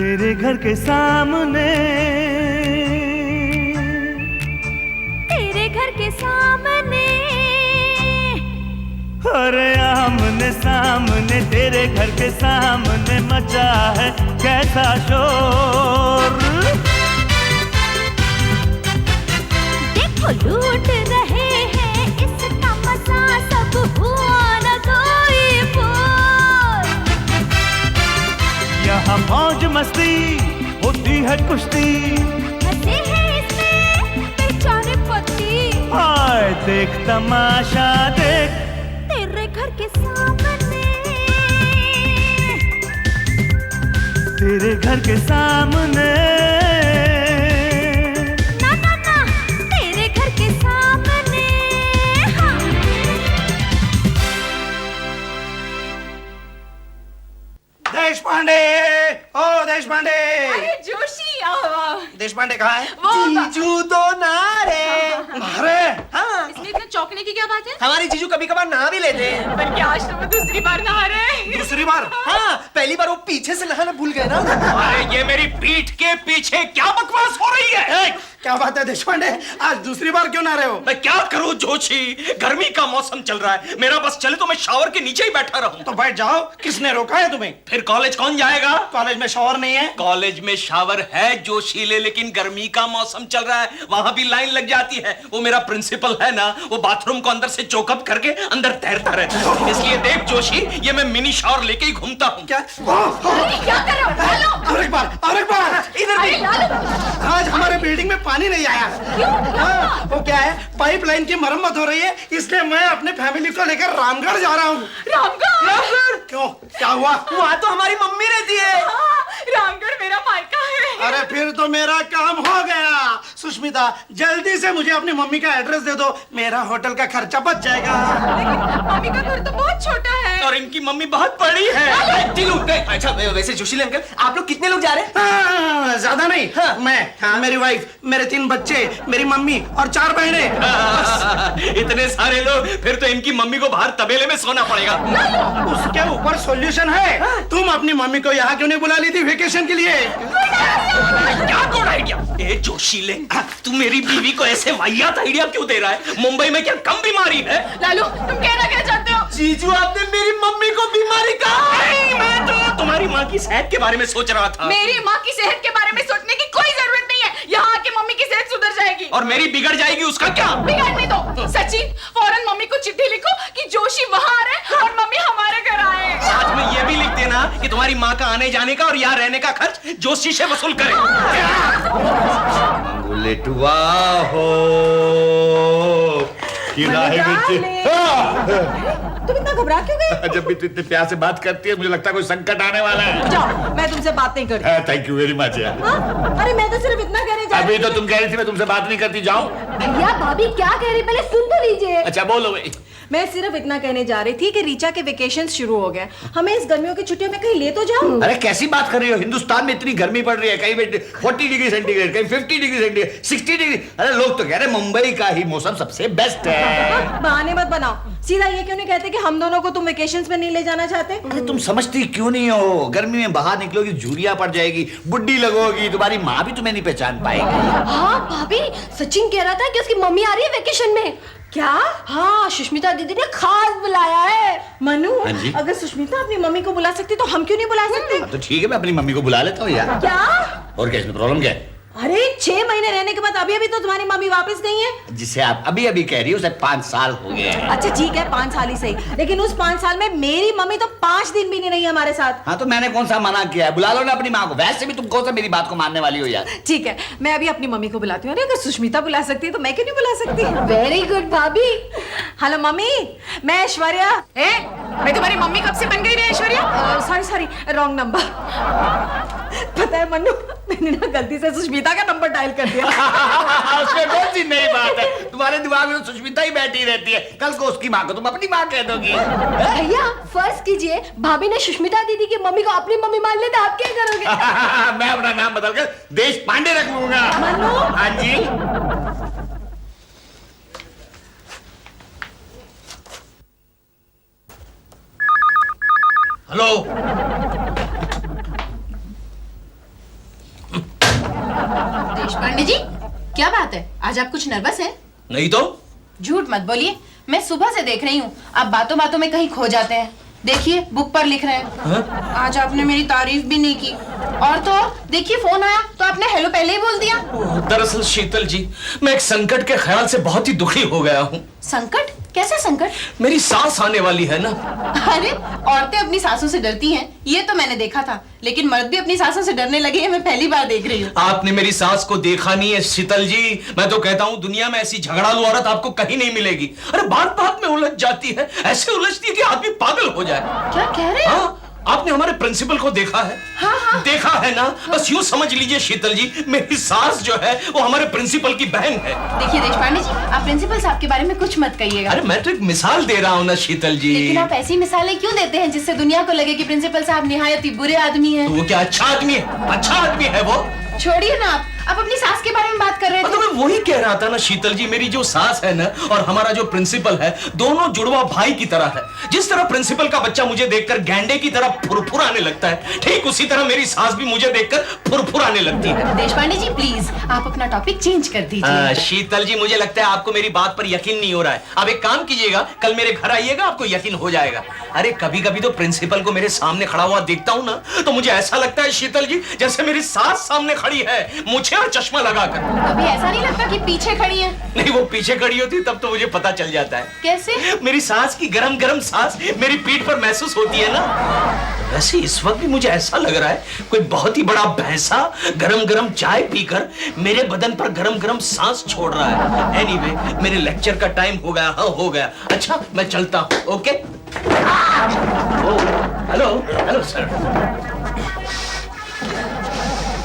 तेरे घर के सामने, तेरे घर के सामने, अरे आमने सामने तेरे घर के सामने मचा है कैसा शोर। देखो लूट रहे हैं इसका मजा, सब हुआ न कोई बोल। यहाँ मौज मस्ती होती है कुश्ती, हंसे हैं इसमें बेचारे पति। हाय देख तमाशा देख तेरे घर के सामने, तेरे घर के सामने, ना ना ना तेरे घर के सामने। हाँ। देशपांडे, ओ देशपांडे। अरे जोशी देशपांडे कहाँ है? जीजू तो ना रे। अरे हाँ, इसमें इतना चौंकने की क्या बात है? हमारी जीजू कभी कभार नहा भी लेते हैं। पर क्या आज तो वो दूसरी बार नहा रहे हैं? दूसरी बार? हाँ, पहली बार वो पीछे से नहाना भूल गए ना। अरे ये मेरी पीठ के पीछे क्या बकवास हो रही है? क्या बात है देशपांडे, आज दूसरी बार क्यों ना रहे हो? मैं क्या करूं जोशी, गर्मी का मौसम चल रहा है, मेरा बस चले तो मैं शावर के नीचे ही बैठा रहूं। तो बैठ जाओ, किसने रोका है तुम्हें? फिर कॉलेज कौन जाएगा? कॉलेज में शावर नहीं है? कॉलेज में शावर है जोशीले, लेकिन गर्मी का मौसम चल रहा है, वहां भी लाइन लग जाती है। वो मेरा प्रिंसिपल है ना, वो बाथरूम को अंदर से चोकअप करके अंदर तैरता रहता है। इसलिए देख जोशी, ये मैं मिनी शावर लेके ही घूमता हूँ। क्या? क्या कर रहे हो? लालो! और एक बार, और एक बार। इधर अरे भी। लालो! आज हमारे बिल्डिंग में पानी नहीं आया। हाँ, वो क्या है, पाइपलाइन की मरम्मत हो रही है, इसलिए मैं अपने फैमिली को लेकर रामगढ़ जा रहा हूँ। रामगढ़! क्यों, क्या हुआ? वहाँ तो हमारी मम्मी रहती है। हाँ, रामगढ़ मेरा मायका है। अरे फिर तो मेरा काम हो गया। सुष्मिता, जल्दी से मुझे अपनी मम्मी का एड्रेस दे दो, मेरा होटल का खर्चा बच जाएगा। लेकिन मम्मी का घर तो बहुत छोटा है। और इनकी मम्मी बहुत बड़ी है। दिलू, अच्छा वैसे जोशीले अंकल, आप लोग कितने लोग जा रहे हैं? हाँ, ज्यादा नहीं। हाँ। मैं, मेरी वाइफ, मेरे 3 बच्चे, मेरी मम्मी और 4 बहनें। इतने सारे लोग, फिर तो इनकी मम्मी को बाहर तबेले में सोना पड़ेगा। उसके ऊपर सॉल्यूशन है। तुम अपनी मम्मी को यहाँ क्यों नहीं बुला ली थी वेकेशन के लिए? क्या गुड आइडिया? ए जोशीले, तू मेरी बीवी को ऐसे वाहियात आइडिया क्यों दे रहा है? मुंबई में क्या कम बीमारी है? लालू, तुम कहना क्या चाहते हो? जीजू, आपने मेरी मम्मी को बीमारी कहा। नहीं, मैं तो तुम्हारी माँ की सेहत के बारे में सोच रहा था। मेरी माँ की सेहत के बारे में सोचने की कोई जरूरत नहीं है। यहाँ आके मम्मी की सेहत सुधर जाएगी। और मेरी बिगड़ जाएगी, उसका क्या? बिगाड़ने दो। सचिन, फौरन मम्मी को चिट्ठी लिखो कि जोशी वहाँ आ रहे हैं और मम्मी हमारे घर आए। साथ में ये भी लिख देना कि तुम्हारी माँ का आने जाने का और यहाँ रहने का खर्च जोशी से वसूल करे। बुलेटुआ हो कि राहे तुम इतना घबरा क्यों गए? जब भी तू इतने प्यार से बात करती है, मुझे लगता है कोई संकट आने वाला है। जाओ, मैं तुमसे बात नहीं करती। थैंक यू वेरी मच यार। हाँ? अरे मैं तो सिर्फ इतना कहने जा अभी रही तो तुम कह रही थी मैं तुमसे बात नहीं करती, जाओ। भैया भाभी क्या कह रही, पहले सुन तो लीजिए। अच्छा बोलो भाई। मैं सिर्फ इतना कहने जा रही थी कि रीचा के वेकेशन शुरू हो गए, हमें इस गर्मियों की छुट्टियों में कहीं ले तो जाओ। अरे कैसी बात कर रही हो, हिंदुस्तान में इतनी गर्मी पड़ रही है, कहीं 40 डिग्री सेंटीग्रेड, कहीं 50 डिग्री सेंटीग्रेड, 60 डिग्री। अरे लोग तो कह रहे मुंबई का ही मौसम सबसे बेस्ट है। बहाने मत बनाओ, सीधा ये क्यों नहीं कहते कि हम दोनों को तुम वेकेशंस में नहीं ले जाना चाहते? अरे तुम समझती क्यों नहीं हो, गर्मी में बाहर निकलोगी झुर्रियां पड़ जाएगी, बुड्ढी लगोगी, तुम्हारी माँ भी तुम्हें नहीं पहचान पाएगी। हाँ भाभी, सचिन कह रहा था कि उसकी मम्मी आ रही है वेकेशन में। क्या? हाँ, सुष्मिता दीदी ने खास बुलाया है। मनु, हाँ जी? अगर सुष्मिता अपनी मम्मी को बुला सकती तो हम क्यों नहीं बुला सकते? तो ठीक है, मैं अपनी मम्मी को बुला लेता हूँ यार। क्या? और क्या इसमें प्रॉब्लम क्या है? अरे 6 महीने रहने के बाद अभी अभी तो तुम्हारी मम्मी वापस गई है। जिसे आप अभी अभी कह रही हो, उसे 5 साल हो गए हैं। अच्छा ठीक है, 5 साल ही सही, लेकिन उस 5 साल में मेरी मम्मी तो 5 दिन भी नहीं रही हमारे साथ। हाँ तो मैंने कौन सा मना किया है, बुला लो ना अपनी माँ को। वैसे भी तुम कौन सा मेरी बात को मानने वाली हो यार। ठीक है, मैं अभी अपनी मम्मी को बुलाती हूँ। अरे अगर सुष्मिता बुला सकती है तो मैं क्यों नहीं बुला सकती? वेरी गुड भाभी। हेलो मम्मी, मैं ऐश्वर्या। मैं तुम्हारी मम्मी कब से बन गई रे ऐश्वर्या? Sorry, wrong number. पता है मन्नू, मैंने ना गलती से सुष्मिता का नंबर डायल कर दिया। उसमें कौन सी नई बात है, तुम्हारे दिमाग में तो सुष्मिता ही बैठी रहती है। कल को उसकी माँ को तुम अपनी माँ कह दोगी। भैया फर्ज कीजिए, भाभी ने सुष्मिता दीदी की मम्मी को अपनी मम्मी मान ले तो आप क्या करोगे? मैं अपना नाम बदलकर देश पांडे रख लूंगा। मन्नू, हाँ जी। हेलो। देशपांडे जी, क्या बात है? आज आप कुछ नर्वस हैं? नहीं तो झूठ मत बोलिए, मैं सुबह से देख रही हूँ आप बातों बातों में कहीं खो जाते हैं। देखिए बुक पर लिख रहे हैं। आज आपने मेरी तारीफ भी नहीं की। और तो और, देखिए फोन आया तो आपने हेलो पहले ही बोल दिया। दरअसल शीतल जी, मैं एक संकट के ख्याल से बहुत ही दुखी हो गया हूँ। संकट? कैसा संकट? मेरी सास आने वाली है ना। अरे औरतें अपनी सासों से डरती हैं, ये तो मैंने देखा था, लेकिन मर्द भी अपनी सासों से डरने लगे हैं, मैं पहली बार देख रही हूँ। आपने मेरी सास को देखा नहीं है शीतल जी। मैं तो कहता हूँ दुनिया में ऐसी झगड़ालू औरत आपको कहीं नहीं मिलेगी। अरे बात बात में उलझ जाती है, ऐसे उलझती है कि आदमी पागल हो जाए। क्या कह रहे हैं? हाँ, आपने हमारे प्रिंसिपल को देखा है? हाँ। देखा है ना? बस यूं समझ लीजिए शीतल जी, मेरी सास जो है वो हमारे प्रिंसिपल की बहन है। देखिए देशपांडे जी, आप प्रिंसिपल साहब के बारे में कुछ मत कहिएगा। अरे मैं तो एक मिसाल दे रहा हूँ ना शीतल जी। लेकिन आप ऐसी मिसालें क्यों देते हैं जिससे दुनिया को लगे कि प्रिंसिपल साहब निहायत ही बुरे आदमी हैं? तो वो क्या अच्छा आदमी है? अच्छा आदमी है वो। छोड़िए ना, आप अपनी सास के बारे में बात कर रहे तो थे। मैं वही कह रहा था ना शीतल जी, मेरी जो सास है ना और हमारा जो प्रिंसिपल है, दोनों जुड़वा भाई की तरह है। जिस तरह प्रिंसिपल का बच्चा मुझे देखकर गैंडे की तरह फुरफुराने लगता है, ठीक उसी तरह मेरी सास भी मुझे देखकर फुरफुराने लगती है। देशपांडे जी प्लीज आप अपना टॉपिक चेंज कर दीजिए। शीतल जी, मुझे लगता है आपको मेरी बात पर यकीन नहीं हो रहा है। अब एक काम कीजिएगा, कल मेरे घर आइएगा, आपको यकीन हो जाएगा। अरे कभी कभी तो प्रिंसिपल को मेरे सामने खड़ा हुआ देखता हूँ ना, तो मुझे ऐसा लगता है शीतल जी जैसे मेरी सास सामने खड़ी है, मुझे और चश्मा लगाकर। कभी ऐसा नहीं लगता कि पीछे खड़ी है? नहीं, वो पीछे खड़ी होती तब तो मुझे पता चल जाता है। कैसे? मेरी सास की गरम गरम सांस मेरी पीठ पर महसूस होती है ना। वैसे इस वक्त भी मुझे ऐसा लग रहा है कोई बहुत ही बड़ा भैंसा गरम गरम चाय पीकर मेरे बदन पर गरम गरम सांस छोड़ रहा है। एनीवे, मेरे लेक्चर का टाइम हो गया। हाँ हो गया। अच्छा मैं चलता हूँ। Okay. Hello hello sir.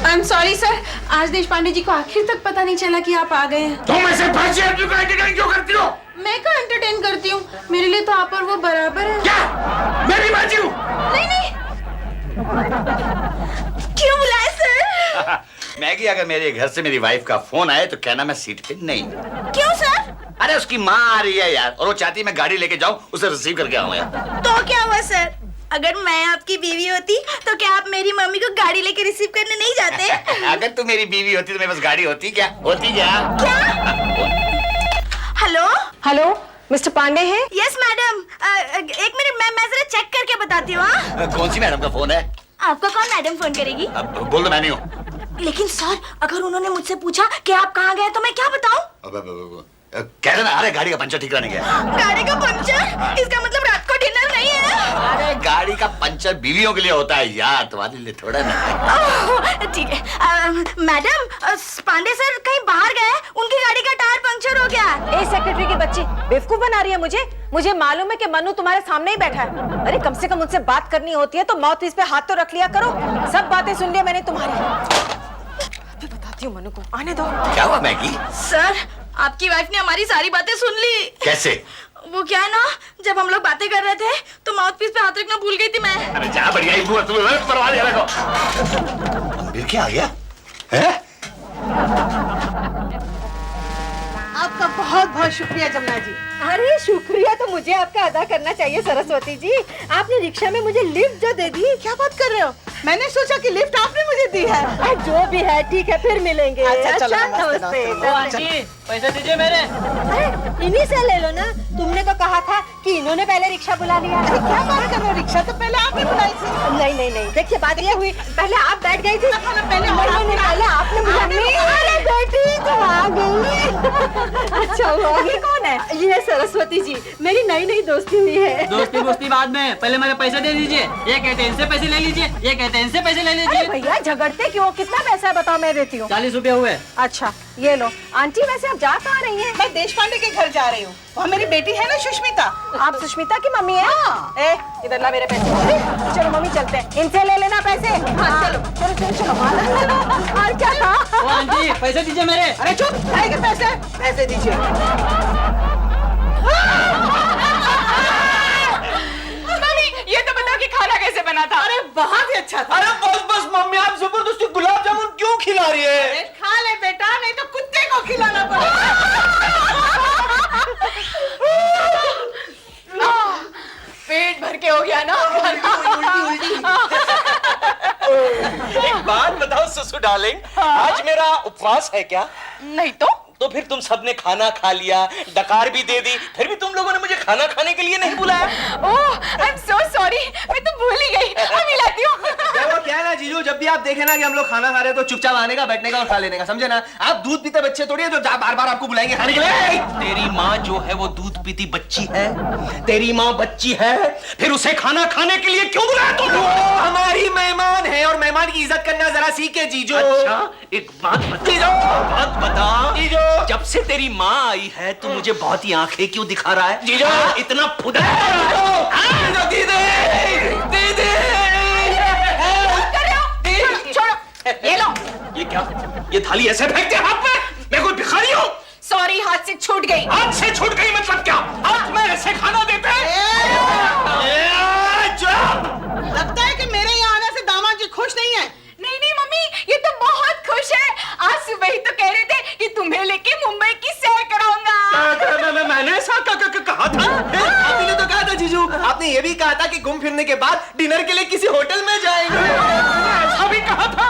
I am sorry sir, आज देशपांडे जी को आखिर तक पता नहीं चला कि आप आ गए हैं। तुम ऐसे फांसी आदमी को एंटरटेन क्यों करती हो? मैं कहाँ एंटरटेन करती हूँ, मेरे लिए तो आप और वो बराबर है। क्या मेरी बाजी हूँ? नहीं क्यों बुलाए सर? मैगी, अगर मेरे घर से मेरी वाइफ का फोन आए तो कहना मैं सीट पे नहीं। क्यों सर? अरे उसकी माँ आ रही है यार, और वो चाहती मैं गाड़ी लेके जाऊं, उसे रिसीव करके आऊं यार। तो क्या हुआ सर, अगर मैं आपकी बीवी होती तो क्या आप मेरी मम्मी को गाड़ी लेके रिसीव करने नहीं जाते? अगर तू मेरी बीवी होती तो मेरे पास गाड़ी होती क्या? होती क्या? हेलो हेलो, मिस्टर पांडे हैं? यस मैडम, एक मिनट मैं जरा चेक करके बताती हूँ। कौन सी मैडम का फोन है? आपको कौन मैडम फोन करेगी? अब बोल दो, मैं नहीं हूँ। लेकिन सर, अगर उन्होंने मुझसे पूछा कि आप कहाँ गए तो मैं क्या बताऊँ? कह रहे ना, अरे गाड़ी का पंचर ठीक कराने गया। गाड़ी का पंचर? इसका मतलब रात को डिनर नहीं है? अरे गाड़ी का पंचर बीवियों के लिए होता है यार, तुम्हारे लिए थोड़ा ना। ठीक है मैडम, पांडे सर कहीं बाहर गए, उनकी गाड़ी का टायर पंचर हो गया। ए सेक्रेटरी की बच्ची बेवकूफ बना रही है मुझे मालूम है कि मनु तुम्हारे सामने ही बैठा है। अरे कम से कम मुझसे बात करनी होती है तो माउथपीस पे हाथ तो रख लिया करो। सब बातें सुन लिया मैंने तुम्हारी। अभी बताती हूँ मनु को, आने दो। क्या हुआ मैगी? सर, आपकी वाइफ ने हमारी सारी बातें सुन ली। कैसे? वो क्या है ना, जब हम लोग बातें कर रहे थे तो माउथपीस पे हाथ रखना भूल गई थी मैं। अरे जा बढ़िया ही हुआ, तुम्हें परवाह नहीं रखो। फिर क्या आ गया है? आपका बहुत बहुत शुक्रिया जमुना जी। अरे शुक्रिया तो मुझे आपका अदा करना चाहिए सरस्वती जी। आपने रिक्शा में मुझे लिफ्ट जो दे दी। क्या बात कर रहे हो? मैंने सोचा कि लिफ्ट आपने मुझे दी है। जो भी है ठीक है, फिर मिलेंगे। अच्छा नमस्ते। पैसे दीजिए मेरे। अरे इन्हीं से ले लो ना, तुमने तो कहा था कि इन्होंने पहले रिक्शा बुला लिया। क्या बात कर रहे हो, रिक्शा तो पहले आपने बुलाई थी। नहीं, देखिए बात ये हुई, पहले आप बैठ गई थी। पहले आपने बुलाई। अरे बेटी तुम आ गई। अच्छा हुआ। ये कौन है? ये सरस्वती जी, मेरी नई दोस्ती हुई है। दोस्ती बाद में, पहले मेरे पैसे दे दीजिए। ये कहते हैं इनसे पैसे ले लीजिए, ये कहते हैं इनसे पैसे ले लीजिए। भैया झगड़ते क्यों? कितना पैसा बताओ, मैं देती हूँ। 40 रुपए हुए। अच्छा ये लो। आंटी वैसे आप जा कहाँ रही हैं? मैं देशपांडे के घर जा रही हूँ, वहाँ मेरी बेटी है ना सुष्मिता। आप सुष्मिता की मम्मी हैं? ए इधर ला मेरे पैसे। अरे, चलो मम्मी चलते हैं, इनसे ले लेना पैसे। हाँ, चलो। और क्या था? आंटी पैसे दीजिए मेरे। अरे चुप, खाएंगे पैसे दीजिए। ये तो बताओ कि खाना कैसे बना था? अरे बहुत ही अच्छा था। अरे बस मम्मी, आप जबरदस्ती गुलाब जामुन क्यों खिला रही है? अरे खा ले बेटा, नहीं तो कुत्ते को खिलाना पड़ेगा। पेट भर के हो गया ना। एक बात बताओ सुसु डार्लिंग, आज मेरा उपवास है क्या? नहीं तो फिर तुम सबने खाना खा लिया, डकार भी दे दी, फिर भी तुम लोगों ने मुझे खाना खाने के लिए नहीं बुलाया। ओह आई एम सो सॉरी, मैं तो भूल ही गई। अभी लाती हूँ। वो क्या है ना जीजू, जब भी आप देखे ना कि हम लोग खाना खा रहे हैं तो चुपचाप आने का, बैठने का और खा लेने का, समझे ना? आप दूध पीते बच्चे थोड़ी है जो बार बार आपको बुलाएंगे खाने के लिए। तेरी माँ जो है वो दूध पीती बच्ची है, तेरी माँ बच्ची है, फिर उसे खाना खाने के लिए क्यों बुलाया तुम? हमारी मेहमान है और मेहमान की इज्जत करना जरा सीखे जीजू। अच्छा एक बात बता, जब से तेरी माँ आई है तू मुझे बहुत ही आंखें क्यों दिखा रहा है? जीजो इतना फुदा ये लो। ये क्या? ये थाली ऐसे फेंकते हाथ में? मैं कोई भिखारी हूँ? सॉरी, हाथ से छूट गई। हाथ से छूट गई मतलब क्या? हाथ में ऐसे खाना देते हैं? लगता है कि मेरे यहाँ आने से दामाद जी खुश नहीं है। नहीं नहीं मम्मी, ये तो बहुत खुश है। आज सुबह ही तो कह रहे थे कि तुम्हें लेके मुंबई की सैर कराऊंगा। मैंने ऐसा कहा था? आपने तो कहा था जीजू, आपने ये भी कहा था कि घूम फिरने के बाद डिनर के लिए किसी होटल में जाएंगे। ऐसा भी कहा था?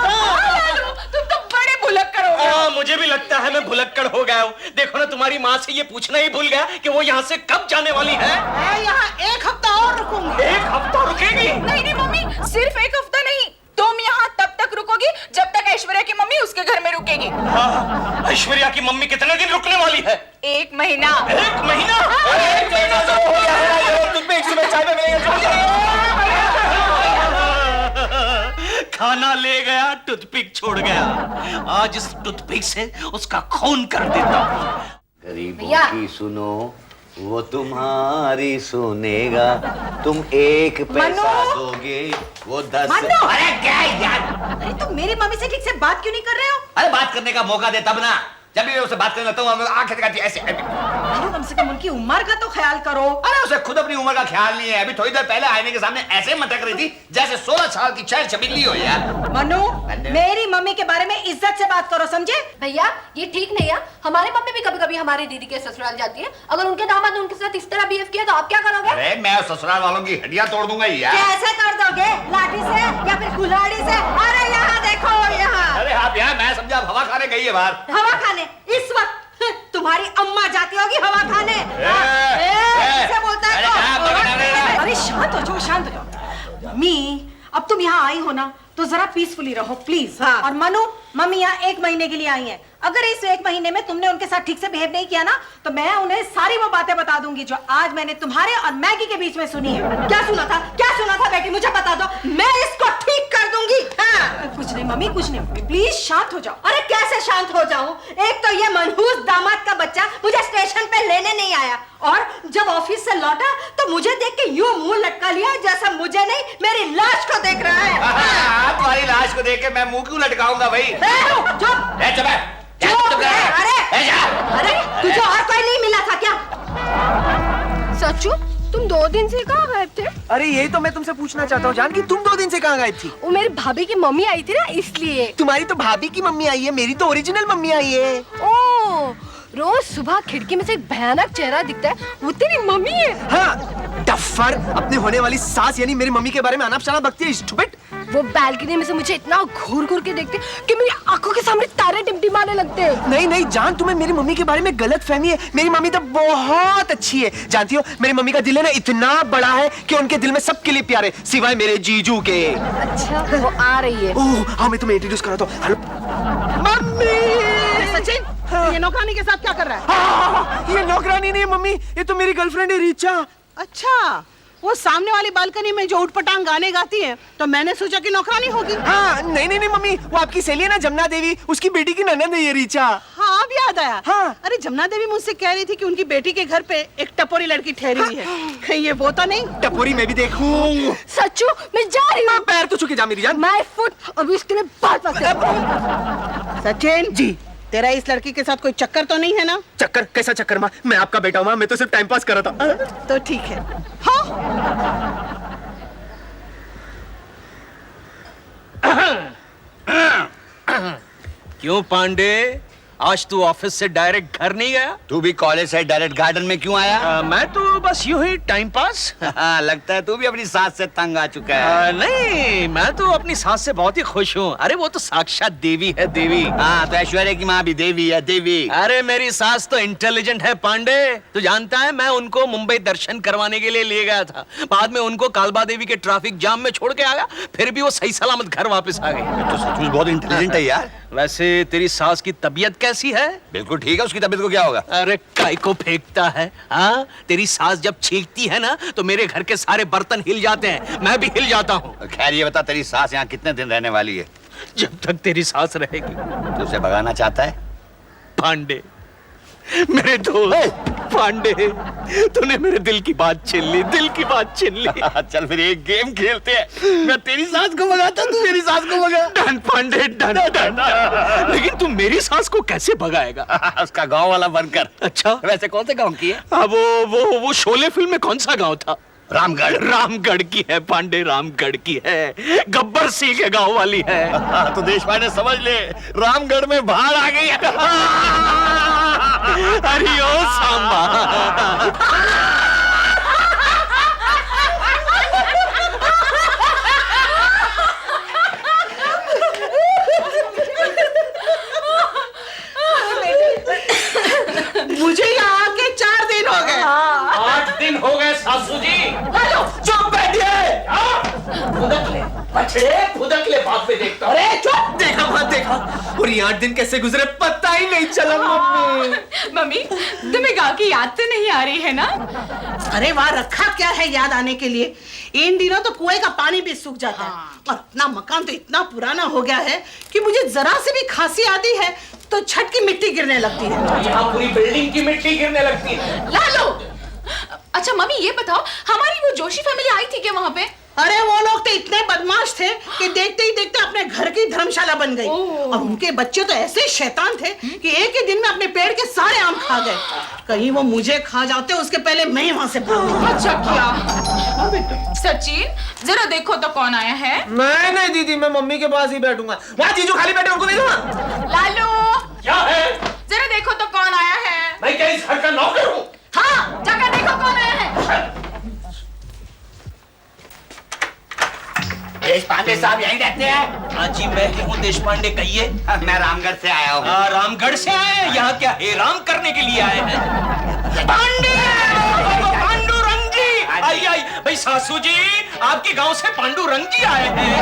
तुम तो बड़े भुलक्कड़ हो गए। मुझे भी लगता है मैं भुलक्कड़ हो गया हूँ। देखो ना, तुम्हारी माँ से ये पूछना ही भूल गया कि वो यहाँ से कब जाने वाली है। मैं यहाँ 1 हफ्ता और रुकूंगी। 1 हफ्ता रुकेगी? नहीं मम्मी, सिर्फ 1 हफ्ता नहीं, तुम यहाँ तब तक रुकोगी जब तक ऐश्वर्या की मम्मी उसके घर में रुकेगी। ऐश्वर्या की मम्मी कितने दिन रुकने वाली है? 1 महीना। 1 महीना? 1 महीना तो हो गया है, तुम एक सुबह चाय में खाना ले गया, टूथपिक छोड़ गया। आज इस टूथपिक से उसका खून कर देता हूँ। गरीबों की सुनो, वो तुम्हारी सुनेगा। तुम 1 पैसा दोगे, वो 10। अरे क्या यार, अरे तुम मेरी मम्मी से ठीक से बात क्यों नहीं कर रहे हो? अरे बात करने का मौका दे तब ना। जब भी मैं उससे बात करने लगता हूँ आंखें दिखाती ऐसे। अरे कम से कम उनकी उम्र का तो ख्याल करो। अरे उसे खुद अपनी उम्र का ख्याल नहीं है। अभी थोड़ी देर पहले आईने के सामने ऐसे मटक रही थी जैसे 16 साल की चैल चबिल्ली हो यार। मनु, मेरी मम्मी के बारे में इज्जत से बात करो, समझे? भैया ये ठीक नहीं है। हमारी मम्मी भी कभी कभी हमारी दीदी के ससुराल जाती है। अगर उनके दामाद ने उनके साथ इस तरह बिहेव किया तो आप क्या करोगे? अरे मैं ससुराल वालों की हड्डियां तोड़ दूंगा यार। कैसे कर दोगे? लाठी से या फिर कुल्हाड़ी से? अरे यहाँ देखो, यहाँ। अरे आप यहाँ, मैं समझा हवा खाने गई है बाहर। हवा खाने? इस वक्त तुम्हारी अम्मा जाती होगी हवा खाने। ऐसे बोलता है तो? अरे शांत हो जाओ, शांत हो जाओ। मम्मी, अब तुम यहाँ आई हो ना तो जरा पीसफुली रहो प्लीज। हाँ। और मनु, मम्मी यहाँ 1 महीने के लिए आई हैं। अगर इस 1 महीने में तुमने उनके साथ ठीक से बिहेव नहीं किया ना तो मैं उन्हें सारी वो बातें बता दूंगी जो आज मैंने तुम्हारे और मैगी के बीच में सुनी है। क्या सुना था? क्या सुना था बेटी? मुझे बता दो, मैं इसको ठीक कर दूंगी। हाँ। कुछ नहीं मम्मी, कुछ नहीं, प्लीज शांत हो जाओ। अरे कैसे शांत हो जाऊं? एक तो ये मनहूस दामाद का बच्चा मुझे स्टेशन पे लेने नहीं आया और जब ऑफिस से लौटा तो मुझे देख के यूं मुंह लटका लिया जैसा मुझे नहीं मेरी लाश को देख रहा है। तुम्हारी लाश को देख के मैं मुंह क्यों लटकाऊंगा भाई? अरे तुझे और कोई नहीं मिला था क्या? सच्चू, तुम 2 दिन से कहाँ गायब थे? अरे यही तो मैं तुमसे पूछना चाहता हूँ जान कि तुम 2 दिन से कहाँ गायब थी? वो मेरी भाभी की मम्मी आई थी ना, इसलिए। तुम्हारी तो भाभी की मम्मी आई है, मेरी तो ओरिजिनल मम्मी आई है। ओह, रोज सुबह खिड़की में से एक भयानक चेहरा दिखता है, वो तेरी मम्मी है। हाँ, टफ्फर, अपने होने वाली सास यानी मेरी मम्मी के बारे में अनाप शनाप बकती है, स्टूपिड। वो बालकनी में से मुझे इतना घूर घूर के देखते कि मेरी आंखों के सामने तारे टिमटिमाने लगते हैं। नहीं नहीं जान, तुम्हें मेरी मम्मी के बारे में गलत फहमी है। मेरी मम्मी तो बहुत अच्छी है। जानती हो, मेरी मम्मी का दिल है ना इतना बड़ा है कि उनके दिल में सबके लिए प्यार है सिवाय मेरे जीजू के। अच्छा, वो आ रही है। ओह हाँ, मैं तुम्हें इंट्रोड्यूस कराता हूँ। Hello mummy. सचिन, ये नौकरानी के साथ क्या कर रहा है? ये नौकरानी नहीं है मम्मी, ये तो मेरी गर्लफ्रेंड है रीचा। अच्छा, वो सामने वाली बालकनी में जो उठपटांग गाने गाती है तो मैंने सोचा कि नौकरानी होगी। हाँ, नहीं नहीं नहीं मम्मी, वो आपकी सहेली है ना जमुना देवी, उसकी बेटी की ननद है ये रीचा। हाँ, अब याद आया। हाँ। अरे जमुना देवी मुझसे कह रही थी कि उनकी बेटी के घर पे एक टपोरी लड़की ठहरी हुई है। कहीं ये वो तो नहीं? टपोरी मैं भी देखूं। सच्चू, मैं जा रही हूँ। पैर तो छू के जा मेरी जान। माय फुट, अभी इसके लिए बात सचिन जी, तेरा इस लड़की के साथ कोई चक्कर तो नहीं है ना? चक्कर? कैसा चक्कर माँ? मैं आपका बेटा हूँ माँ, मैं तो सिर्फ टाइम पास कर रहा था। तो ठीक है। हाँ? क्यों पांडे, आज तू ऑफिस से डायरेक्ट घर नहीं गया? तू भी कॉलेज से डायरेक्ट गार्डन में क्यों आया? मैं तो बस यूं ही टाइम पास। लगता है तू भी अपनी सास से तंग आ चुका है। नहीं, मैं तो अपनी सास से बहुत ही खुश हूँ। अरे वो तो साक्षात देवी है, देवी। हाँ, तो ऐश्वर्या की माँ भी देवी है, देवी। अरे मेरी सास तो इंटेलिजेंट है पांडे। तू जानता है, मैं उनको मुंबई दर्शन करवाने के लिए ले गया था। बाद में उनको कालबा देवी के ट्रैफिक जाम में छोड़ के आया, फिर भी वो सही सलामत घर वापस आ गई। तो सचमुच बहुत इंटेलिजेंट है यार। वैसे तेरी सास की तबीयत कैसी है? बिल्कुल ठीक है, उसकी तबीयत को क्या होगा? अरे काय को फेंकता है? हाँ, तेरी सास जब छींकती है ना तो मेरे घर के सारे बर्तन हिल जाते हैं, मैं भी हिल जाता हूँ। खैर ये बता, तेरी सास यहाँ कितने दिन रहने वाली है? जब तक तेरी सास रहेगी। तू उसे भगाना चाहता है? पांडे, मेरे दोस्त पांडे, तूने मेरे दिल की बात छीन ली, दिल की बात छीन ली। चल फिर एक गेम खेलते हैं। मैं तेरी सास को भगाता, तू मेरी सास को भगा। Done Pandey, done done. लेकिन तू मेरी सास को कैसे भगाएगा? उसका गांव वाला बनकर। अच्छा, वैसे कौन से गांव की है? वो शोले फिल्म में कौन सा गांव था? रामगढ़। रामगढ़ की है पांडे, रामगढ़ की है। गब्बर सिंह के गांव वाली है। तो देशपांडे समझ ले, रामगढ़ में बाढ़ आ गई है। अरे ओ सांबा। मुझे यहाँ आके 4 दिन हो गए। 8 दिन हो गए सासू जी। चुप बैठिए। फुदक ले बछड़े, फुदक ले, बाप पे देखता। अरे चुप, देखा मत देखा। और ये 8 दिन कैसे गुजरे पता ही नहीं चला। मम्मी, तुम्हें गाँव की याद तो नहीं आ रही है ना? अरे वहाँ रखा क्या है याद आने के लिए? इन दिनों तो कुएं का पानी भी सूख जाता है। और अपना मकान तो इतना पुराना हो गया है कि मुझे जरा से भी खांसी आती है तो छत की मिट्टी गिरने लगती है। यहाँ पूरी बिल्डिंग की मिट्टी गिरने लगती है। लालो, अच्छा मम्मी ये बताओ, हमारी वो जोशी फैमिली आई थी क्या वहाँ पे? अरे वो लोग तो इतने बदमाश थे कि देखते ही देखते अपने घर की धर्मशाला बन गई। और उनके बच्चे तो ऐसे शैतान थे कि एक ही दिन में अपने पेड़ के सारे आम खा गए। कहीं वो मुझे खा जाते उसके पहले मैं ही वहाँ से भाग गई। अच्छा किया। सचिन जरा देखो तो कौन आया है। नहीं दीदी, मैं मम्मी के पास ही बैठूंगा। वहाँ जीजू खाली बैठे, उनको नहीं दूंगा। लालू, क्या है? जरा देखो तो कौन आया है। मैं क्या इस घर का नौकर हूँ? हाँ, जाकर देखो कौन आया है। देशपांडे साहब यहीं रहते हैं? हाँ जी, मैं ही हूँ देशपांडे, कहिए। मैं रामगढ़ से आया हूँ। रामगढ़ से आए हैं? यहाँ क्या हेराम करने के लिए आए हैं? पांडे, पांडुरंग जी, आइए आइए। भाई सासू जी, आपके गांव से पांडुरंग जी आए हैं।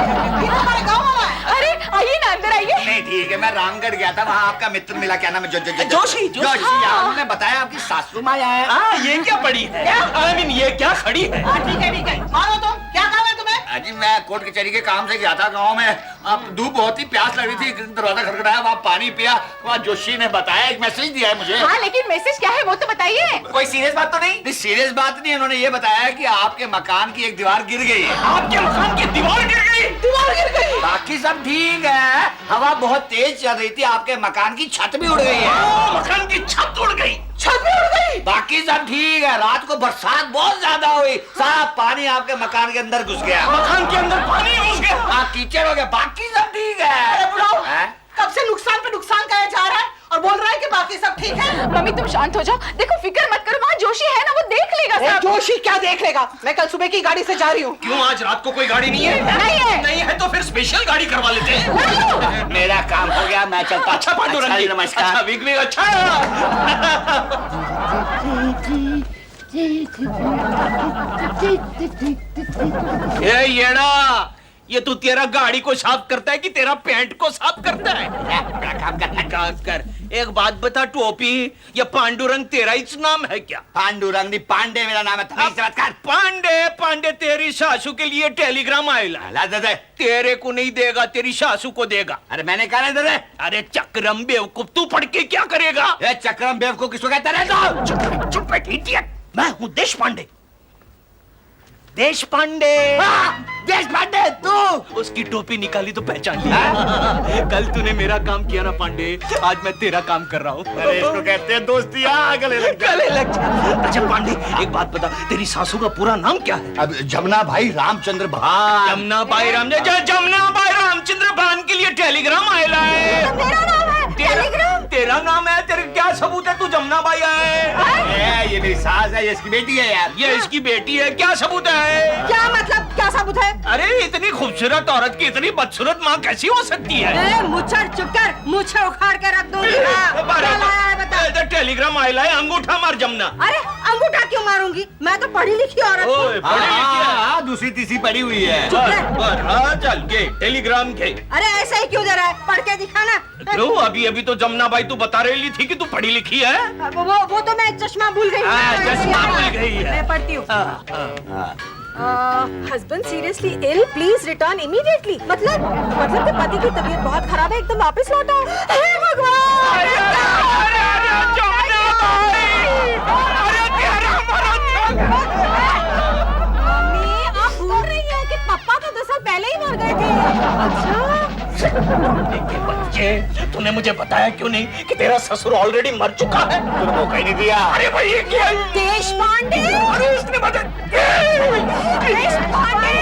हमारे गाँव वाला है। अरे आइए ना, अंदर आइए। नहीं ठीक है, मैं रामगढ़ गया था, वहाँ आपका मित्र मिला। क्या नाम है? जोशी। उन्होंने बताया आपकी सासू माँ आया है। हाँ, ये क्या पड़ी है? आई मीन ये क्या खड़ी है? ठीक है, मानो तो क्या काम है तुम्हें? अजी मैं कोर्ट कचहरी के काम से गया था गांव में। अब धूप बहुत ही प्यास लग रही थी, दरवाजा खटखटाया, वहाँ पानी पिया। वहाँ जोशी ने बताया, एक मैसेज दिया है मुझे। हाँ, लेकिन मैसेज क्या है वो तो बताइए। कोई सीरियस बात तो नहीं? सीरियस बात नहीं, उन्होंने ये बताया कि आपके मकान की एक दीवार गिर गई है। आपके मकान की दीवार गिर गई? दीवार गिर गई? बाकी सब ठीक है, हवा बहुत तेज चल रही थी, आपके मकान की छत भी उड़ गई है। मकान की छत उड़ गई? छत भी उड़ गई? बाकी सब ठीक है, रात को बरसात बहुत ज्यादा हुई, सारा पानी आपके मकान के अंदर घुस गया। मकान के अंदर पानी घुस गया? हाँ, कीचड़ हो गया। बाकी सब ठीक है। अरे बुढ़ाओ, हैं? कब से नुकसान पे नुकसान कहा जा रहा है और बोल रहा है कि बाकी सब ठीक है। मम्मी तुम शांत हो जाओ, देखो फिक्र मत करो, वहाँ जोशी है ना, वो देख लेगा सब। जोशी क्या देख लेगा? मैं कल सुबह की गाड़ी से जा रही हूँ। क्यों, आज रात को कोई गाड़ी नहीं है? नहीं है तो फिर स्पेशल गाड़ी करवा लेते हैं। मेरा काम हो गया, मैं चलता। अच्छा पांडुरंग जी, नमस्कार। अच्छा विग विग, अच्छा। ये येड़ा, ये तू तेरा गाड़ी को साफ करता है कि तेरा पैंट को साफ करता है? काम कर। एक बात बता, टोपी, ये पांडुरंग तेरा ही नाम है क्या? पांडुरंग नहीं, पांडे मेरा नाम है। पांडे तेरी सासू के लिए टेलीग्राम आएगा। दे। तेरे को नहीं देगा, तेरी सासू को देगा। अरे मैंने कहा दे। अरे चक्रम बेवकूफ, तू पढ़ के क्या करेगा? चक्रम बेवकूफ किसको कहता है? चुप बैठ इडियट। मैं हूँ देशपांडे। देशपांडे, देशपांडे तू? उसकी टोपी निकाली तो पहचान लिया। कल तूने मेरा काम किया ना पांडे, आज मैं तेरा काम कर रहा हूँ। अरे इसको कहते हैं दोस्ती। गले लग जा। अच्छा पांडे, एक बात बता, तेरी सासू का पूरा नाम क्या है? अब जमुना भाई रामचंद्र भान। जमुना भाई रामचंद्र भान के लिए टेलीग्राम आएला है। मेरा नाम है तेरा नाम है, तेरे क्या सबूत है? तू जमुना बाई है? ये मेरी सास है, ये इसकी बेटी है यार। ये इसकी बेटी है, क्या सबूत है? क्या मतलब क्या सबूत है? अरे इतनी खूबसूरत औरत की इतनी बदसूरत माँ कैसी हो सकती है? मुच्छर चुप कर, मुझे उखाड़ के रख दूंगी। क्या लाया है बता? टेलीग्राम आइला है, अंगूठा मार जमुना। अरे अंगूठा क्यों मारूंगी? मैं तो पढ़ी लिखी औरत हूँ। दूसरी तीसरी पड़ी हुई है। चल के टेलीग्राम के। अरे ऐसे ही क्यों दे रहा है? पढ़ के दिखाना। क्यों? अभी अभी तो जमुना बाई तू बता रही थी कि तू पढ़ी लिखी है। वो तो मैं चश्मा भूल गई। चश्मा भूल गई है। मैं पढ़ती हूँ। Husband seriously ill, please return immediately. मतलब कि पति की तबीयत बहुत खराब है, एकदम वापस लौटा। हे भगवान! मम्मी आप भूल रही हैं कि पापा तो 10 साल पहले ही मर गए थे। बच्चे, तूने मुझे बताया क्यों नहीं कि तेरा ससुर ऑलरेडी मर चुका है? तूने मौका ही नहीं दिया। अरे भाई ये क्या है? देश पांडे। अरे इसने देश पांडे।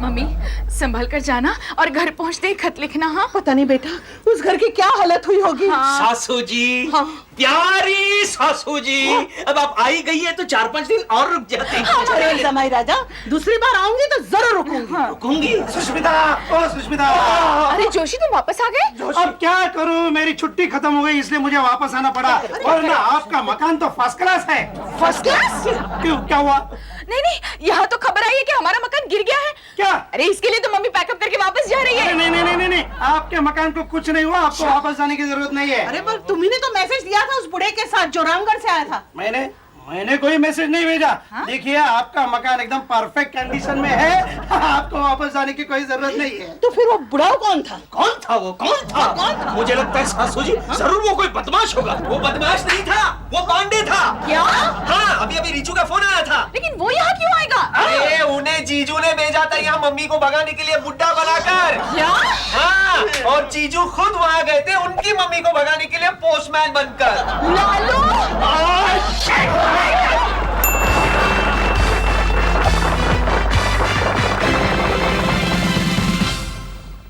मम्मी संभल कर जाना और घर पहुंचते ही खत लिखना। हाँ पता नहीं बेटा उस घर की क्या हालत हुई होगी। सासू जी, प्यारी सासू जी, अब आप आई गई है तो 4-5 दिन और रुक जाते। अरे जमाई राजा, दूसरी बार आऊंगी तो जरूर रुकूंगी। रुकूंगी। सुष्मिता, ओ सुष्मिता। अरे जोशी तुम वापस आ गए? अब क्या करूं, मेरी छुट्टी खत्म हो गई इसलिए मुझे वापस आना पड़ा। और ना आपका मकान तो फर्स्ट क्लास है। First class? क्यों, क्या हुआ? नहीं, यहाँ तो खबर आई है कि हमारा मकान गिर गया है। क्या? अरे इसके लिए तो मम्मी पैकअप करके वापस जा रही है। नहीं, आपके मकान को कुछ नहीं हुआ, आपको वापस जाने की जरूरत नहीं है। अरे पर तुम्ही ने तो मैसेज दिया था उस बुढ़े के साथ जो रामगढ़ से आया था। मैंने कोई मैसेज नहीं भेजा। देखिए आपका मकान एकदम परफेक्ट कंडीशन में है, आपको वापस जाने की कोई जरूरत नहीं है। तो फिर वो बुढ़ा कौन था? कौन था? मुझे लगता है सासू जी जरूर वो कोई बदमाश होगा। वो बदमाश नहीं था, वो पांडे था। क्या? हाँ, अभी रिचू का फोन आया था। लेकिन वो यहाँ क्यों आएगा? अरे उन्हें जीजू ने भेजा था यहाँ मम्मी को भगाने के लिए बुड्ढा बनाकर। क्या? हाँ, और जीजू खुद वहाँ गए थे उनकी मम्मी को भगाने के लिए पोस्टमैन बनकर। लालू!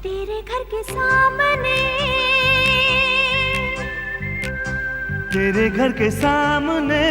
तेरे घर के सामने, तेरे घर के सामने